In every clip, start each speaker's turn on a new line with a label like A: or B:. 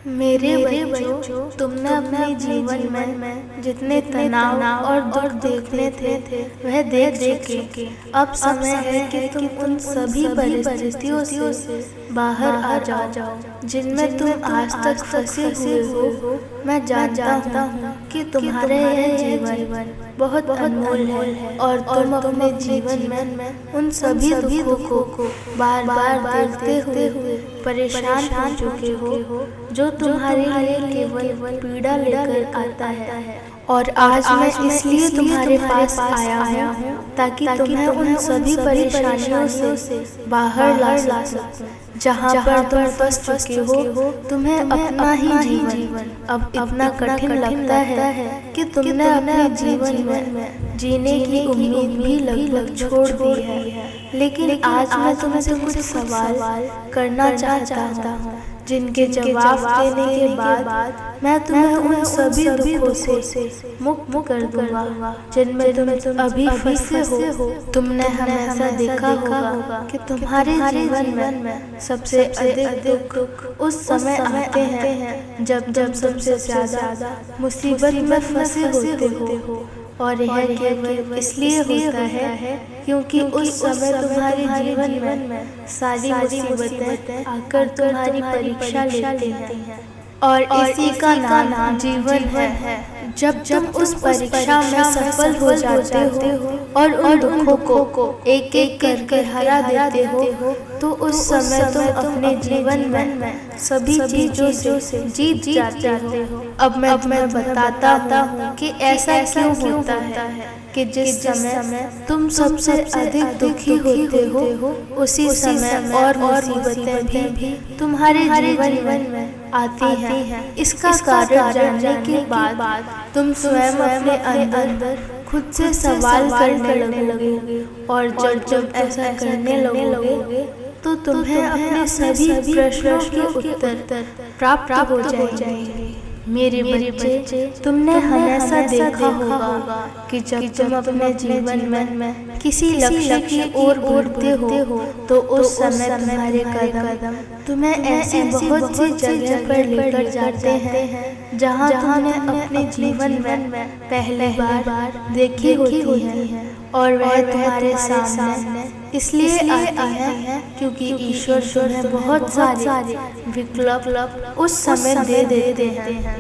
A: मेरे बच्चों, तुमने अपने जीवन में जितने तनाव और दुख देखने थे वह देख चुके। अब समय है कि तुम उन सभी परिस्थितियों से बाहर आ जाओ जिनमें तुम आज तक फंसे हुए हो। मैं जानता हूँ कि तुम्हारे यह जीवन बहुत अनमोल है और तुम अपने जीवन में उन सभी दुखों को बार बार देखते हुए परेशान हो चुके हो जो तुम्हारे लिए केवल पीड़ा लेकर आता है। और आज मैं इसलिए तुम्हारे पास आया हूँ ताकि तुम्हें उन सभी परेशानियों से बाहर ला सकूं। जहाँ पर तुम फंस चुके हो, तुम्हें अपना ही जीवन अब इतना कठिन लगता है कि तुमने अपने जीवन में जीने की उम्मीद भी लगभग छोड़ दी है। लेकिन आज मैं तुमसे कुछ सवाल करना चाहता हूँ जिनके जवाब देने के बाद मैं तुम्हें उन सभी दुखों से मुक्त कर दूंगा जिनमें तुम अभी फंसे हो। तुमने हमेशा देखा होगा कि तुम्हारे जीवन में सबसे अधिक दुख उस समय आते हैं जब सबसे ज्यादा मुसीबत में फंसे होते हो। और यह केवल इसलिए होता है क्योंकि उस समय तुम्हारे जीवन में सारी मुसीबतें आकर तुम्हारी परीक्षा लेती हैं। और इसी का नाम जीवन है। जब तुम उस परीक्षा में सफल हो जाते हो और उन दुखों को एक एक करके हरा देते हो तो उस समय तुम अपने जीवन में सभी चीजों से जीत जाते हो। अब मैं तुम्हें बताता हूँ कि ऐसा क्यों होता है कि जिस समय तुम सबसे अधिक दुखी होते हो उसी समय और मुसीबतें भी तुम्हारे जीवन में आती हैं। इसका कारण जानने के बाद तुम स्वयं अपने अंदर खुद से सवाल करने लगोगे। और जब ऐसा करने लगोगे तो तुम्हें अपने सभी प्रश्नों के उत्तर प्राप्त हो जाएंगे। मेरे बच्चे, तुमने हमेशा देखा होगा कि जब तुम अपने जीवन में किसी लक्ष्य की ओर बढ़ते हो तो उस समय तुम्हारे कदम तुम्हें ऐसी बहुत सी जगह पर लेकर जाते हैं जहां तुमने अपने जीवन में पहली बार देखी होती है। और वह तुम्हारे सामने इसलिए आती है क्योंकि ईश्वर तुम्हें बहुत सारे विकल्प उस समय दे देते हैं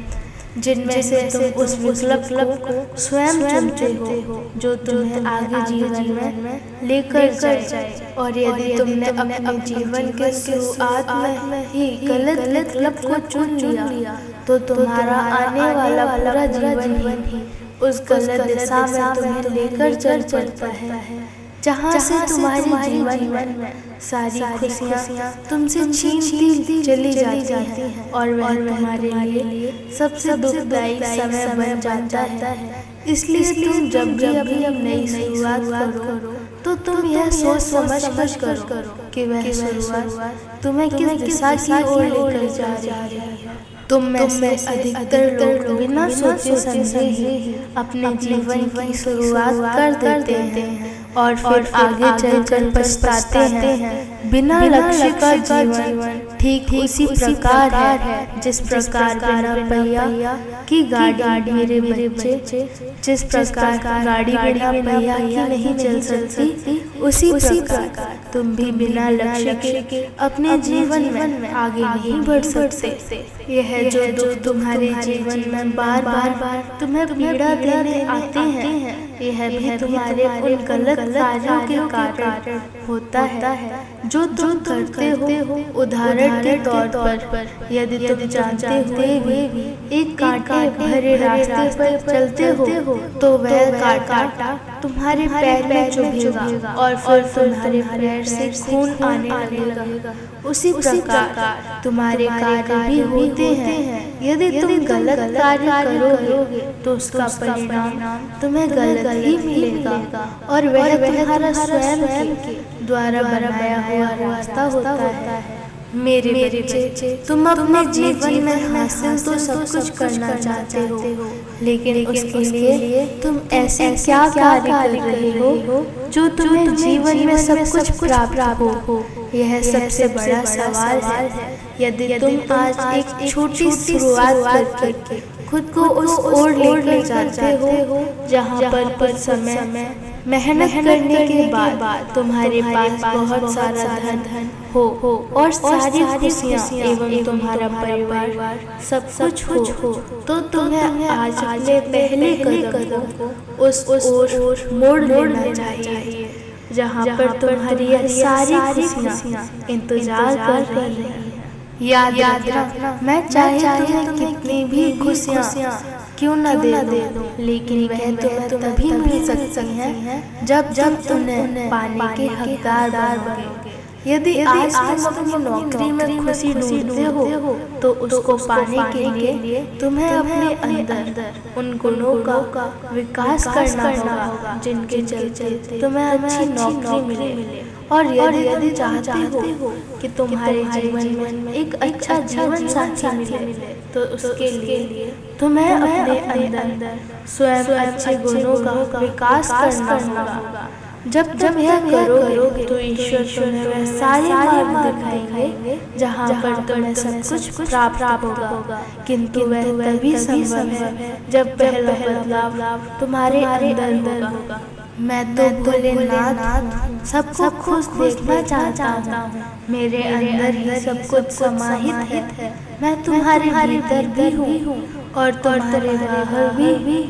A: जिनमें से तुम उस विकल्प को स्वयं चुनते हो जो तुम्हें आगे जीवन में लेकर जाए। और यदि तुमने अपने जीवन के शुरुआत में ही गलत विकल्प को चुन लिया तो तुम्हारा आने वाला पूरा जीवन ही उस गलत दिशा में तुम्हें लेकर चल पड़ता है जहाँ से तुम्हारे जीवन में सारी खुशियाँ तुमसे छीनती चली जाती हैं और वह तुम्हारे लिए सबसे दुखदायी समय बन जाता है। इसलिए तुम जब भी अपनी नई शुरुआत करो तो तुम यह सोच समझ करो कि वह शुरुआत तुम्हें किस दिशा की ओर लेकर जा रही है। तुम में से अधिकतर लोग बिना सोचे समझे ही अपने जीवन की शुरुआत कर देते हैं और फिर आगे चलकर पछताते हैं। बिना लक्ष्य का जीवन ठीक उसी प्रकार है जिस प्रकार बिना पहिया की गाड़ी, मेरे बच्चे, जिस प्रकार गाड़ी बिना पहिया की नहीं चल सकती उसी प्रकार तुम भी बिना लक्ष्य के अपने जीवन में आगे नहीं बढ़ सकते। यह जो दुख तुम्हारे जीवन में बार बार तुम्हें पीड़ा देने आते हैं यह भी तुम्हारे उन गलत कार्यों के कारण होता है जो तुम करते हो। उदाहरण के तौर पर यदि तुम जानते हुए भी एक कांटे भरे रास्ते पर चलते हो तो वह कांटा तुम्हारे पैर में चुभेगा और फिर तुम्हारे पैर से खून आने लगेगा। उसी प्रकार तुम्हारे कार्य भी होते हैं। यदि तुम गलत कार्य करोगे तो उसका परिणाम तुम्हें गलत ही मिलेगा और वह तुम्हारा स्वयं के द्वारा बनाया हुआ रास्ता होता है। मेरे बच्चे, तुम अपने जीवन में हासिल तो सब कुछ करना चाहते हो लेकिन उसके लिए तुम ऐसे क्या कार्य कर रहे हो जो तुम्हें जीवन में सब कुछ प्राप्त हो। यह सबसे बड़ा सवाल है। यदि तुम आज एक छोटी शुरुआत करके खुद को उस ओर लेकर जाते हो जहाँ पर कुछ समय मेहनत करने के बाद तुम्हारे पास बहुत सारा धन हो और सारी खुशियाँ एवं तुम्हारा परिवार सब कुछ हो, तो तुम्हें आज अपने पहले कदम को उस ओर मोड़ लेना चाहिए जहाँ पर तुम्हारी सारी खुशियाँ इंतजार कर रही हैं। याद रखना, मैं चाहे तुम्हें कितनी भी खुशियाँ क्यों न दे दूं, लेकिन वह तुम्हें तभी मिल सकती हैं जब तुम्हें पाने के हकदार बनोगे। यदि आज तुम अपनी नौकरी में खुशी ढूंढते हो तो उसको पाने के लिए तुम्हें अपने अंदर उन गुणों का विकास करना होगा जिनके चलते तुम्हें अच्छी नौकरी मिले। और यदि चाहते हो कि तुम्हारे जीवन में एक अच्छा जीवन साथी मिले तो उसके लिए तुम्हें अपने अंदर स्वयं अच्छे गुणों का विकास करना होगा। जब यह करोगे तो ईश्वर तुम्हें वह सारे मार्ग दिखाएंगे जहाँ पर तुम्हें सब कुछ प्राप्त होगा, किंतु वह तभी संभव है जब पहला बदलाव तुम्हारे अंदर होगा। मैं तो भोलेनाथ सबको खुश देखना चाहता हूँ, मेरे अंदर ही सब कुछ समाहित है। मैं तुम्हारे भीतर भी हूँ और तुम्हारे बाहर भी।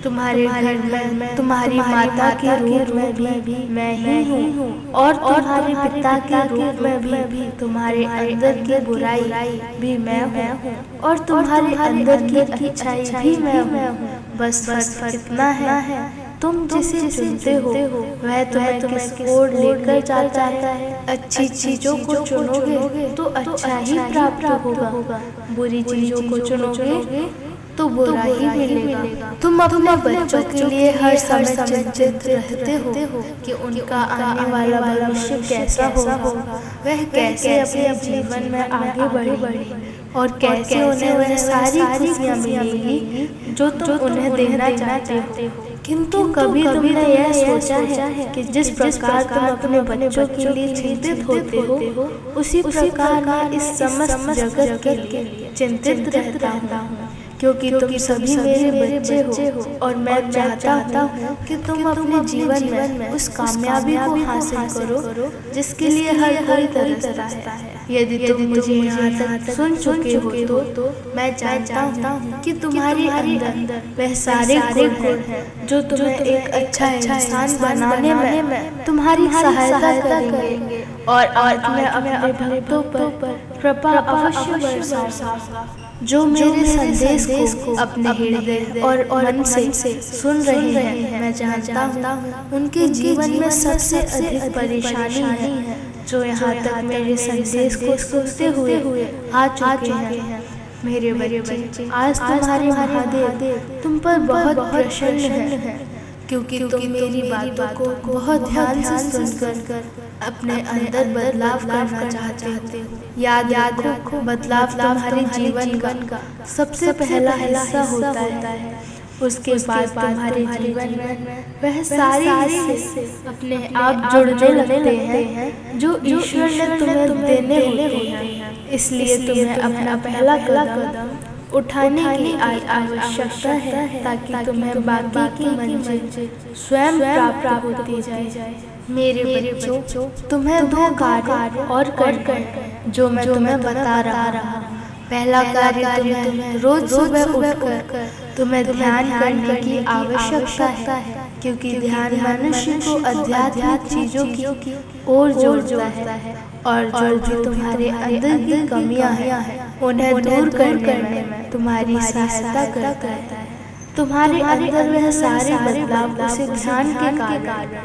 A: तुम्हारे घर में तुम्हारी माता के रूप में भी मैं ही हूँ और तुम्हारे पिता के रूप में भी तुम्हारे अंदर की बुराई भी मैं हूँ और तुम्हारे अंदर की अच्छाई भी मैं हूँ। बस फर्क इतना है, तुम जिसे चुनते हो वह तुम्हें किस ओर लेकर जाता है। अच्छी चीजों को चुनोगे तो अच्छा ही प्राप्त होगा, बुरी चीजों को चुनोगे तो बुरा ही मिलेगा। तुम अपने बच्चों के लिए हर समय चिंतित रहते हो कि उनका आने वाला भविष्य कैसा होगा, वह कैसे अपने जीवन में आगे बढ़ेंगे और कैसे उन्हें वह सारी खुशियाँ मिलेंगी जो तुम उन्हें देना चाहते हो। किंतु कभी तुमने यह सोचा है कि जिस प्रकार तुम अपने बच्चों के लिए चिंतित होते हो उसी प्रकार मैं इस समस्त जगत के लिए चिंतित रहता हूँ, क्योंकि तुम सभी मेरे बच्चे हो और मैं चाहता हूँ कि तुम अपने जीवन में उस कामयाबी को हासिल करो जिसके लिए हर कोई तरसता है। यदि तुम मुझे यहाँ तक सुन चुके हो तो मैं जानता हूँ कि तुम्हारे अंदर वह सारे गुण हैं जो तुम्हें एक अच्छा इंसान बनाने में तुम्हारी सहायता करेंगे और मैं अपने भक्तों पर कृपा अवश्य बरसाऊंगा जो मेरे संदेश को अपने हृदय और मन से सुन रहे हैं। मैं जानता हूँ उनके जीवन में सबसे अधिक परेशानी है जो यहाँ तक मेरे संदेश को सुनते हुए आ चुके हैं। मेरे बच्चे, आज तुम्हारे महादेव तुम पर बहुत प्रसन्न है क्योंकि तुम मेरी बातों को बहुत ध्यान से सुनकर अपने अंदर बदलाव करना चाहते हो। याद रखो, बदलाव तुम्हारे जीवन का सबसे पहला हिस्सा होता है। उसके बाद तुम्हारे जीवन में वह सारे हिस्से अपने आप जुड़ने लगते हैं जो ईश्वर ने तुम्हें देने होते हैं। इसलिए तुम्हें अपना पहला कदम उठाने की आवश्यकता है ताकि तुम्हें बाकी की मंजिल स्वयं प्राप्त होती जाए। मेरे बच्चों, तुम्हें दो कार्य और करना जो मैं तुम्हें बता रहा हूँ। पहला कार्य तुम्हें रोज सुबह उठकर तुम्हें ध्यान करने की आवश्यकता है, क्योंकि ध्यान मनुष्य को आध्यात्मिक चीजों की ओर जोड़ता है और जो भी तुम्हारे अंदर की कमियां हैं उन्हें दूर करने में तुम्हारी सहायता करता है। तुम्हारे अंदर वह सारे बदलाव उसे ध्यान के कारण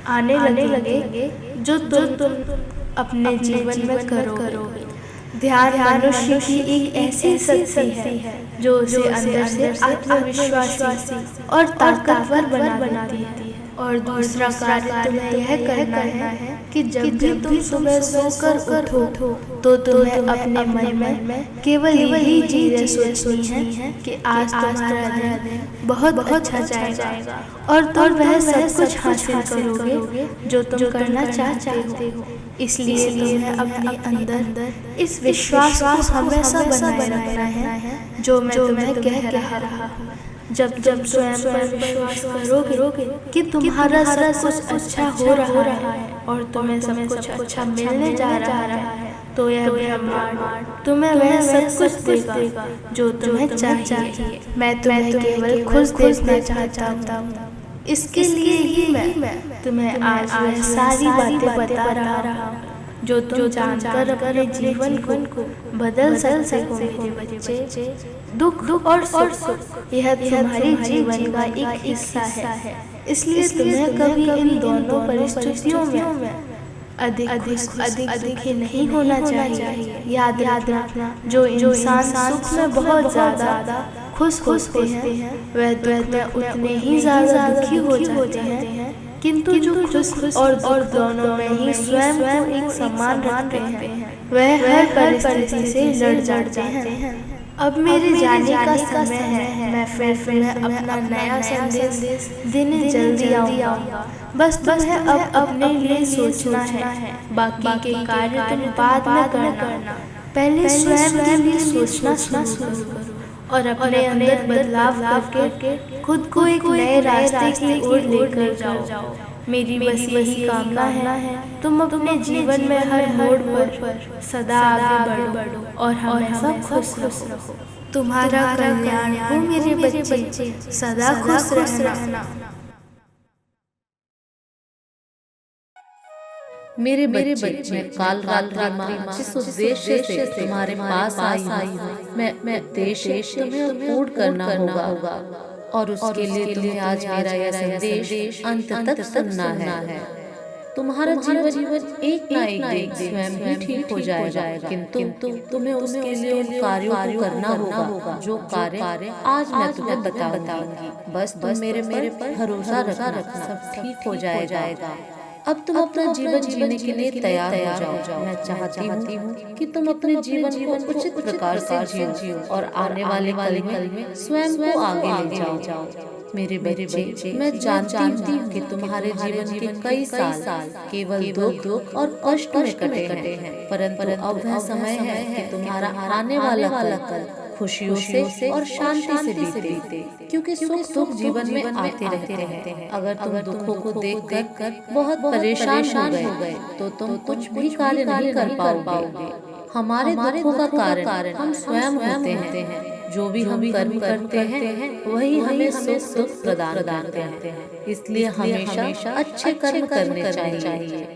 A: आने लगेंगे जो तुम अपने जीवन में करोगे। ध्यान मनुष्य की एक ऐसी शक्ति है जो उसे अंदर से आत्मविश्वासी और ताकतवर बनाती है। और दूसरा कार्य तुम्हें यह करना है कि जब भी तुम सुबह सोकर उठो तो तुम्हें अपने मन में केवल यही चीजें सोचनी है कि आज तुम्हारा दिन बहुत अच्छा जाएगा और तुम वह सब कुछ हासिल करोगे जो तुम करना चाहते हो। इसलिए तुम्हें अपने अंदर इस विश्वास को हमेशा बनाए रखना है जो मैं तुम्हें कह रहा हूँ। जब तुम स्वयं पर विश्वास करोगे कि तुम्हारा सब कुछ अच्छा हो रहा है और तुम्हें सब कुछ अच्छा मिलने जा रहा है, तो यह ब्रह्मांड तुम्हें वह सब कुछ देगा जो तुम्हें चाहिए। मैं तुम्हें केवल खुश देखना चाहता हूँ। इसके लिए ही मैं तुम्हें आज वह सारी बातें बता रहा हूँ जो तुम जानकर अपने जीवन को बदल सकते हो। मेरे बच्चे, दुख और सुख यह तुम्हारे जीवन का एक हिस्सा है, इसलिए तुम्हें कभी इन दोनों परिस्थितियों में अधिक दुखी नहीं होना चाहिए। याद रखना, जो इंसान सुख में बहुत ज्यादा खुश होते हैं वह दुख में उतने ही ज्यादा दुखी हो जाते हैं, किंतु जो खुश और दुख दोनों में ही स्वयं को एक समान रखते हैं वह हर परिस्थिति से लड़ जाते हैं। अब मेरे जाने का समय है। मैं फिर अपना नया संदेश देने जल्दी आऊंगा। बस तुम्हें अब अपने लिए सोचना है, बाकी के कार्य तुम बाद में करना। पहले स्वयं के लिए सोचना शुरू करो और अपने अंदर बदलाव करके खुद को एक नए रास्ते की ओर लेकर जाओ। मेरी बस यही कामना है, तुम अपने जीवन में हर मोड़ पर सदा आगे बढ़ो और हमेशा खुश रहो। तुम्हारा कल्याण हो मेरे बच्चे, सदा खुश रहना।
B: मेरे बच्चे, मैं काल रात्रि माँ जिस उद्देश्य से तुम्हारे पास आई हूँ, मैं उद्देश्य तुम्हें पूर्ण करना होगा और उसके लिए तुम्हें आज मेरा यह संदेश अंत तक सुनना है। तुम्हारा जीवन एक ना एक दिन स्वयं ही ठीक हो जाएगा, किंतु तुम्हें उसके लिए उन कार्यों को करना होगा जो कार्य आज मैं तुम्हें बताऊंगी। बस तुम मेरे पर भरोसा रखना, सब ठीक हो जाएगा। अब तुम अपना जीवन जीने के लिए तैयार हो जाओ। मैं चाहती हूँ कि तुम अपने जीवन को उचित प्रकार से जियो और आने वाले कल में स्वयं को आगे ले जाओ। मेरे बच्चे, मैं जानती हूँ कि तुम्हारे जीवन के कई साल केवल दुख और कष्ट में कटे हैं, परंतु अब वह समय है कि तुम्हारा आने वाला कल खुशियों से और शांति से बीते, क्योंकि सुख दुख जीवन में आते रहते हैं। अगर तुम दुखों को देखकर बहुत परेशान हो गए तो तुम कुछ भी कार्य नहीं कर पाओगे। हमारे दुखों का कारण हम स्वयं होते हैं। जो भी हम कर्म करते हैं वही हमें सुख दुख प्रदान करते हैं। इसलिए हमेशा अच्छे कर्म करने चाहिए।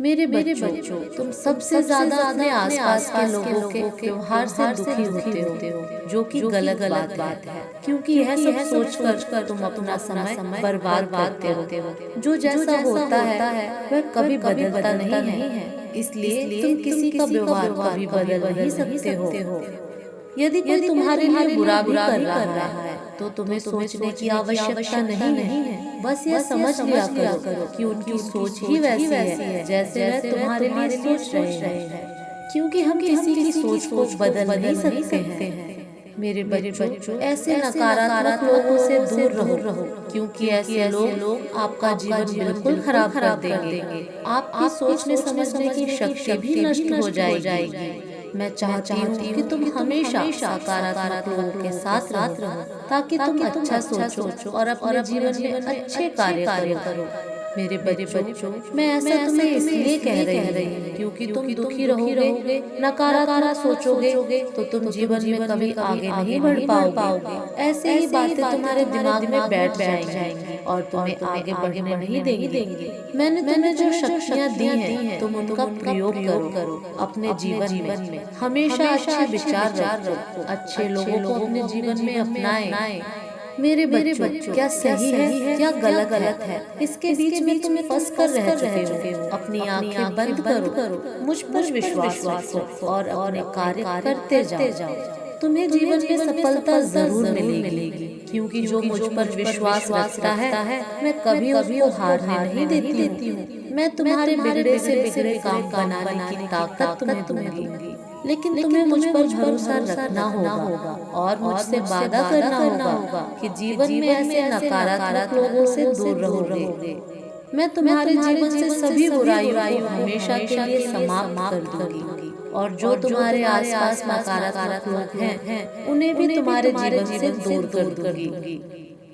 B: मेरे बच्चों, तुम सबसे ज्यादा अपने आसपास के लोगों के व्यवहार से दुखी होते हो, जो कि गलत बात है, क्योंकि यह सब सोचकर तुम अपना समय बर्बाद करते हो। जो जैसा होता है वह कभी बदलता नहीं है, इसलिए तुम किसी का व्यवहार कभी बदल नहीं सकते हो। यदि कोई तुम्हारे लिए बुरा कर रहा है तो तुम्हें सोचने की आवश्यकता नहीं है। बस यह समझ लिया करो कि उनकी सोच ही वैसी है जैसे वह तुम्हारे लिए सोच रहे हैं, क्योंकि हम किसी की सोच को बदल नहीं सकते हैं। मेरे बच्चों, ऐसे नकारात्मक लोगों से दूर रहो, क्योंकि ऐसे लोग आपका जीवन बिल्कुल खराब कर देंगे। आपकी सोचने समझने की शक्ति भी नष्ट हो जाएगी। मैं चाहती हूँ कि तुम हमेशा सकारात्मक लोगों के साथ रहो, ताकि तुम अच्छा सोचो और अपने जीवन में अच्छे कार्य करो। मेरे बच्चों, मैं ऐसा तुम्हें इसलिए कह रही हूँ क्योंकि तुम दुखी रहोगे, नकारात्मक सोचोगे तो तुम जीवन में कभी आगे नहीं बढ़ पाओगे। ऐसे ही बातें तुम्हारे दिमाग में बैठ जाएंगी और तुम्हें आगे बढ़ने नहीं देंगे। मैंने तुम्हें जो शक्तियाँ दी हैं तुम उनका प्रयोग करो अपने जीवन में। हमेशा अच्छे विचार रखो, अच्छे लोगों को अपने जीवन में अपनाएं। मेरे बच्चों, क्या सही है क्या गलत है, इसके बीच में तुम फंस कर रह चुके हो। अपनी आंखें बंद करो, मुझ पर विश्वास रखो और अपने कार्य करते जाओ। तुम्हें जीवन में सफलता जरूर मिलेगी, क्योंकि जो मुझ पर विश्वास रखता है मैं कभी उसको हारने नहीं देती हूँ। मैं तुम्हारे बिगड़े से बिगड़े काम बनाने की ताकत तुम्हें दूंगी, लेकिन तुम्हें मुझ पर भरोसा रखना होगा और मुझसे वादा करना होगा कि जीवन में ऐसे नकारात्मक लोगों से दूर रहोगे। मैं तुम्हारे जीवन से सभी बुराइयों को हमेशा के लिए समाप्त कर दूंगी और जो तुम्हारे आसपास नकारात्मक लोग हैं उन्हें भी तुम्हारे जीवन से दूर कर दूंगी।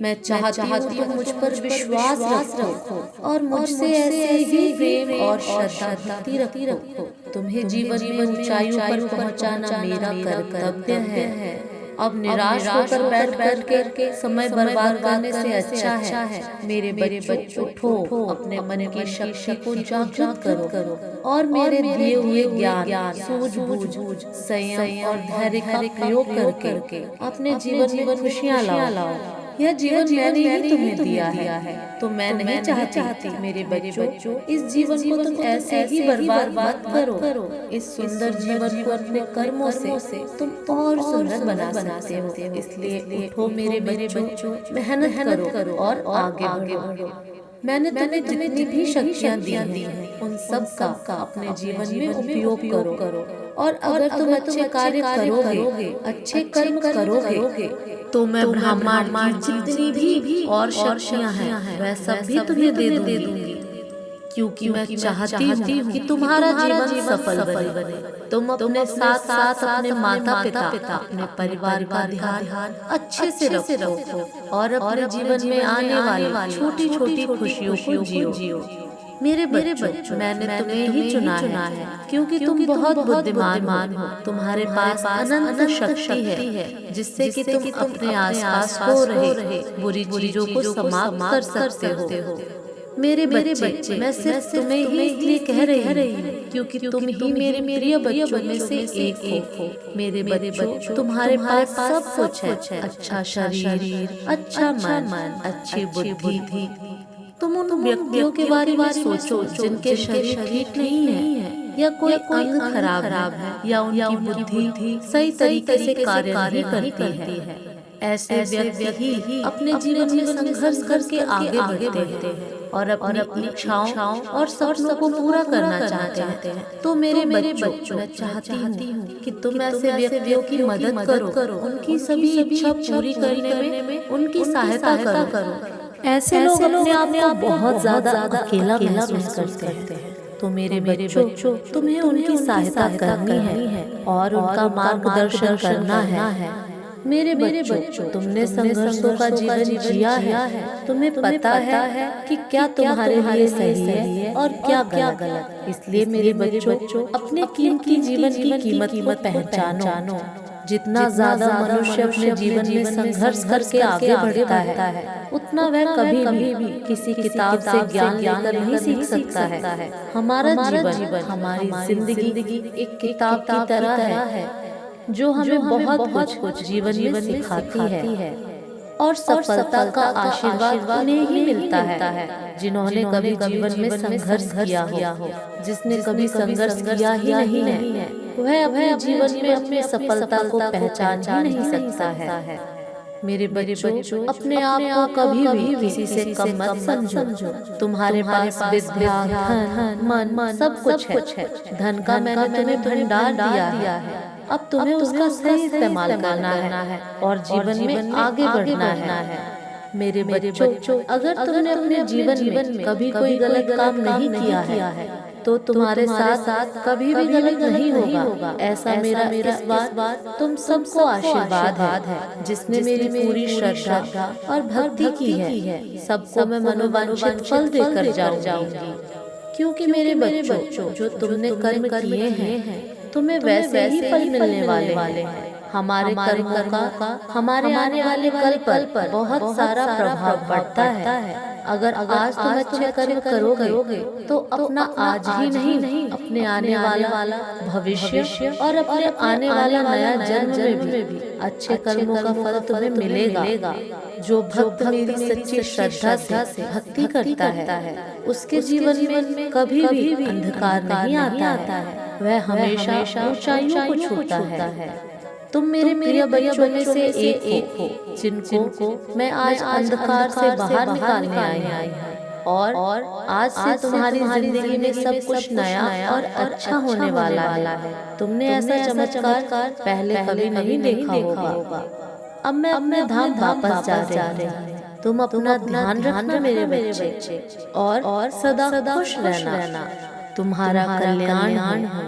B: मैं चाहती हूँ तुम मुझ पर विश्वास रखो और मुझसे ऐसे ही प्रेम और श्रद्धा रखो। तुम्हें जीवन में ऊंचाइयों पर पहुंचाना मेरा कर्तव्य है। अब निराश होकर बैठ के समय बर्बाद करने से अच्छा है मेरे बच्चों, उठो, अपने मन की शक्ति को जागृत करो और मेरे दिए हुए ज्ञान, सूझबूझ, संयम और धैर्य का प्रयोग करके अपने जीवन में खुशियाँ लाओ। यह जीवन मैंने ही तुम्हें दिया है तो मैं नहीं चाहती मेरे बच्चों इस जीवन को तुम ऐसे ही बर्बाद मत करो। इस सुंदर जीवन को अपने कर्मों से तुम और सुंदर बना सकते हो। इसलिए उठो मेरे बच्चों, मेहनत करो और आगे बढ़ो। मैंने तुम्हें जितनी भी शक्तियाँ दी हैं उन सब का अपने जीवन में उपयोग करो और अगर तुम अच्छे कार्य करोगे, अच्छे कर्म करोगे तो मैं ब्रह्मांड की जितनी भी और शक्तियाँ हैं वह सब भी तुम्हें दे दूंगी, क्योंकि मैं चाहती हूँ कि तुम्हारा जीवन सफल बने। तुम अपने साथ साथ अपने माता पिता, अपने परिवार का ध्यान अच्छे से रखो और अपने जीवन में आने वाली छोटी छोटी खुशियों को जियो। मेरे बच्चों, मैंने तुम्हें ही चुना है क्योंकि तुम बहुत बुद्धिमान हो। तुम्हारे पास अनंत शक्ति है जिससे कि तुम अपने आसपास हो रहे बुरी चीजों को समाप्त कर सकते हो। मेरे बच्चे, मैं सिर्फ तुम्हें ही इसलिए कह रही हूँ क्योंकि तुम ही मेरे प्रिय बच्चों में से एक हो। मेरे बच्चों, तुम्हारे पास सब कुछ है, अच्छा शरीर, अच्छा मन, अच्छी बुद्धि। तुम उन व्यक्तियों के बारे में सोचो जिनके शरीर ठीक नहीं है या कोई अंग खराब है या उनकी बुद्धि सही तरीके से कार्य नहीं करती है। ऐसे व्यक्ति ही अपने जीवन में संघर्ष करके आगे बढ़ते हैं और अपनी इच्छाओं और सपनों को पूरा करना चाहते हैं। तो मेरे बच्चों, मैं चाहती हूँ कि तुम ऐसे व्यक्तियों की मदद करो, उनकी सभी इच्छा पूरी करने में उनकी सहायता करो। ऐसे लोग अपने आप को बहुत ज्यादा अकेला महसूस करते हैं। तो मेरे बच्चों, तुम्हें उनकी सहायता करनी है और उनका मार्गदर्शन करना है। मेरे बच्चों, तुमने संघर्षों का जीवन जिया है, तुम्हें पता है कि क्या तुम्हारे लिए सही है और क्या गलत। इसलिए मेरे बच्चों, अपने कीमती जीवन की कीमत को पहचानो। जितना ज्यादा मनुष्य अपने जीवन में संघर्ष करके आगे बढ़ता है उतना वह कभी भी किसी किताब से ज्ञान लेकर नहीं सीख सकता है। हमारा जीवन, हमारी जिंदगी एक किताब की तरह है जो हमें बहुत कुछ जीवन में सिखाती है और सफलता का आशीर्वाद उन्हें ही मिलता है जिन्होंने कभी जीवन में संघर्ष किया हो। जिसने कभी संघर्ष किया ही नहीं है वह अपने जीवन में अपनी सफलता को पहचान ही नहीं सकता है। मेरे बच्चों, अपने आप को कभी भी किसी से कम मत समझो। तुम्हारे पास विद्या, धन, मन सब कुछ है। धन का मैंने तुम्हें भंडार दिया है, अब तुम्हें उसका सही इस्तेमाल करना है और जीवन में आगे बढ़ना है। मेरे बच्चों, अगर तुमने अपने जीवन में कभी कोई गलत काम नहीं किया है तो तुम्हारे साथ कभी भी गलत नहीं होगा। ऐसा मेरा इस बार तुम सबको आशीर्वाद है जिसने मेरी पूरी श्रद्धा और भक्ति की है। सबको मैं मनोवांछित फल देकर जाऊंगी, क्योंकि मेरे बच्चों, जो तुमने कर्म किए हैं तुम्हें वैसे ही फल मिलने वाले हैं। हमारे कर्मों का हमारे आने वाले कल पर बहुत सारा प्रभाव पड़ता है। अगर आज तुम अच्छे कर्म करोगे तो अपना आज ही नहीं, अपने आने वाला भविष्य और अपने आने वाला नया जन्म में भी अच्छे कर्मों का फल तुम्हें मिलेगा। जो भक्त मेरी सच्ची श्रद्धा से भक्ति करता है उसके जीवन में कभी भी अंधकार नहीं आता है, वह हमेशा ऊंचाइयों को छूता है। तुम मेरे प्रिय बच्चों में से एक हो जिनको मैं आज अंधकार से बाहर निकालने आई हूँ और आज से तुम्हारी जिंदगी में सब कुछ नया और अच्छा होने वाला है। तुमने ऐसा चमत्कार पहले कभी नहीं देखा होगा। अब मैं अपने धाम वापस जा रही हूँ। तुम अपना ध्यान रखना मेरे बच्चे, और सदा खुश रहना। तुम्हारा कल्याण हो।